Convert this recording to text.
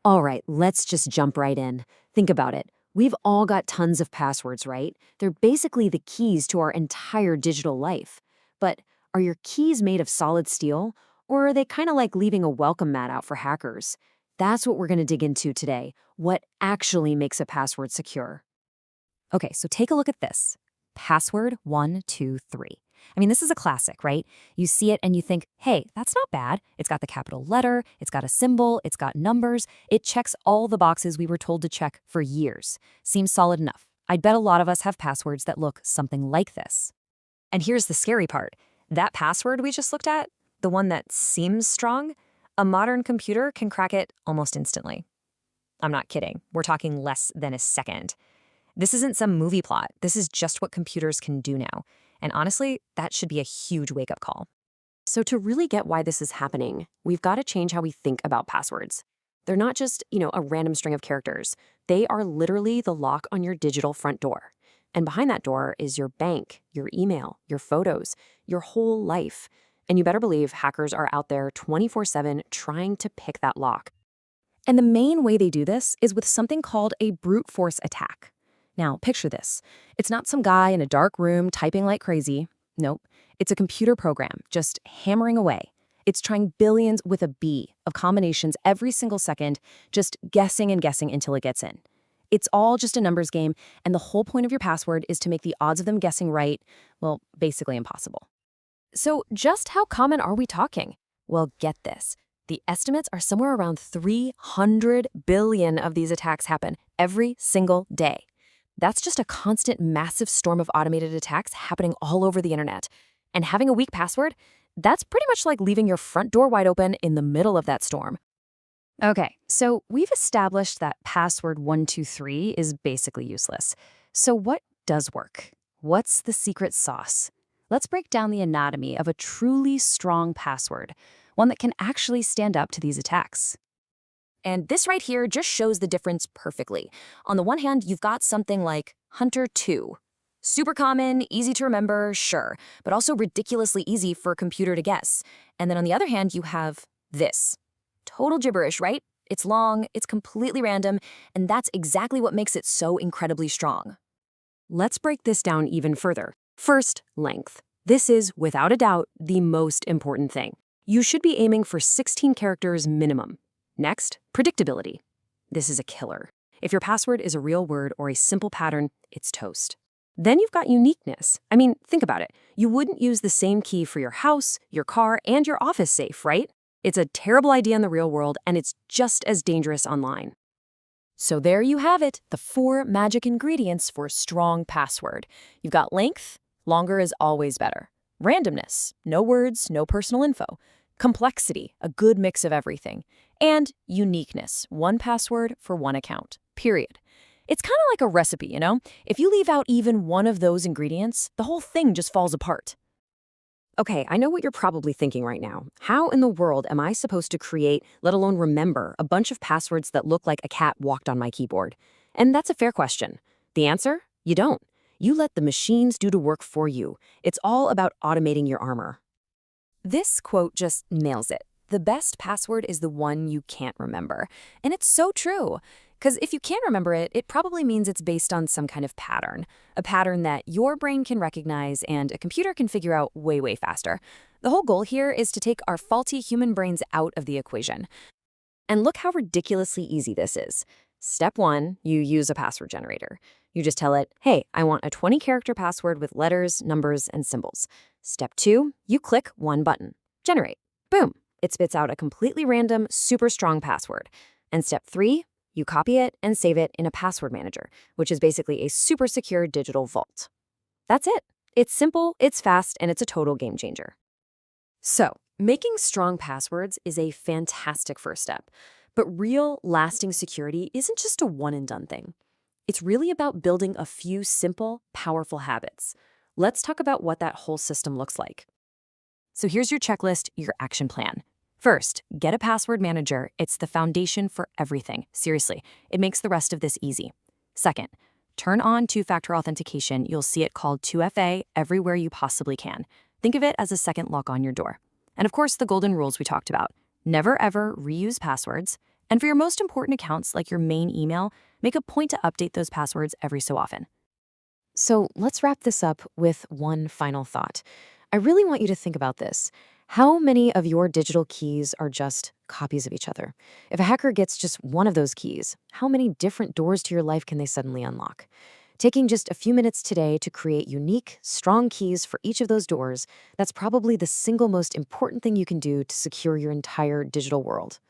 All right, let's just jump right in. Think about it. We've all got tons of passwords, right? They're basically the keys to our entire digital life. But are your keys made of solid steel, or are they kind of like leaving a welcome mat out for hackers? That's what we're going to dig into today. What actually makes a password secure? Okay, so take a look at this. Password 123. I mean, this is a classic, right? You see it and you think, hey, that's not bad. It's got the capital letter, it's got a symbol, it's got numbers. It checks all the boxes we were told to check for years. Seems solid enough. I'd bet a lot of us have passwords that look something like this. And here's the scary part. That password we just looked at, the one that seems strong, a modern computer can crack it almost instantly. I'm not kidding. We're talking less than a second. This isn't some movie plot. This is just what computers can do now. And honestly, that should be a huge wake-up call. So to really get why this is happening, we've got to change how we think about passwords. They're not just, a random string of characters. They are literally the lock on your digital front door. And behind that door is your bank, your email, your photos, your whole life. And you better believe hackers are out there 24/7 trying to pick that lock. And the main way they do this is with something called a brute force attack. Now, picture this. It's not some guy in a dark room typing like crazy. Nope. It's a computer program just hammering away. It's trying billions with a B of combinations every single second, just guessing and guessing until it gets in. It's all just a numbers game, and the whole point of your password is to make the odds of them guessing right, well, basically impossible. So just how common are we talking? Well, get this. The estimates are somewhere around 300 billion of these attacks happen every single day. That's just a constant massive storm of automated attacks happening all over the internet. And having a weak password, that's pretty much like leaving your front door wide open in the middle of that storm. Okay, so we've established that password 123 is basically useless. So what does work? What's the secret sauce? Let's break down the anatomy of a truly strong password, one that can actually stand up to these attacks. And this right here just shows the difference perfectly. On the one hand, you've got something like Hunter 2. Super common, easy to remember, sure, but also ridiculously easy for a computer to guess. And then on the other hand, you have this. Total gibberish, right? It's long, it's completely random, and that's exactly what makes it so incredibly strong. Let's break this down even further. First, length. This is, without a doubt, the most important thing. You should be aiming for 16 characters minimum. Next, predictability. This is a killer. If your password is a real word or a simple pattern, it's toast. Then you've got uniqueness. I mean, think about it. You wouldn't use the same key for your house, your car, and your office safe, right? It's a terrible idea in the real world, and it's just as dangerous online. So there you have it, the 4 magic ingredients for a strong password. You've got length, longer is always better. Randomness, no words, no personal info. Complexity, a good mix of everything. And uniqueness, one password for one account, period. It's kind of like a recipe, you know? If you leave out even one of those ingredients, the whole thing just falls apart. Okay, I know what you're probably thinking right now. How in the world am I supposed to create, let alone remember, a bunch of passwords that look like a cat walked on my keyboard? And that's a fair question. The answer? You don't. You let the machines do the work for you. It's all about automating your armor. This quote just nails it. The best password is the one you can't remember. And it's so true. Because if you can't remember it, it probably means it's based on some kind of pattern. A pattern that your brain can recognize and a computer can figure out way, way faster. The whole goal here is to take our faulty human brains out of the equation. And look how ridiculously easy this is. Step 1, you use a password generator. You just tell it, hey, I want a 20-character password with letters, numbers, and symbols. Step 2, you click one button. Generate. Boom. It spits out a completely random, super strong password. And step 3, you copy it and save it in a password manager, which is basically a super secure digital vault. That's it. It's simple, it's fast, and it's a total game changer. So, making strong passwords is a fantastic first step. But real, lasting security isn't just a one-and-done thing. It's really about building a few simple, powerful habits. Let's talk about what that whole system looks like. So here's your checklist, your action plan. First, get a password manager. It's the foundation for everything. Seriously, it makes the rest of this easy. Second, turn on two-factor authentication. You'll see it called 2FA everywhere you possibly can. Think of it as a second lock on your door. And of course, the golden rules we talked about. Never ever reuse passwords. And for your most important accounts, like your main email, make a point to update those passwords every so often. So let's wrap this up with one final thought. I really want you to think about this. How many of your digital keys are just copies of each other? If a hacker gets just one of those keys, how many different doors to your life can they suddenly unlock? Taking just a few minutes today to create unique, strong keys for each of those doors, that's probably the single most important thing you can do to secure your entire digital world.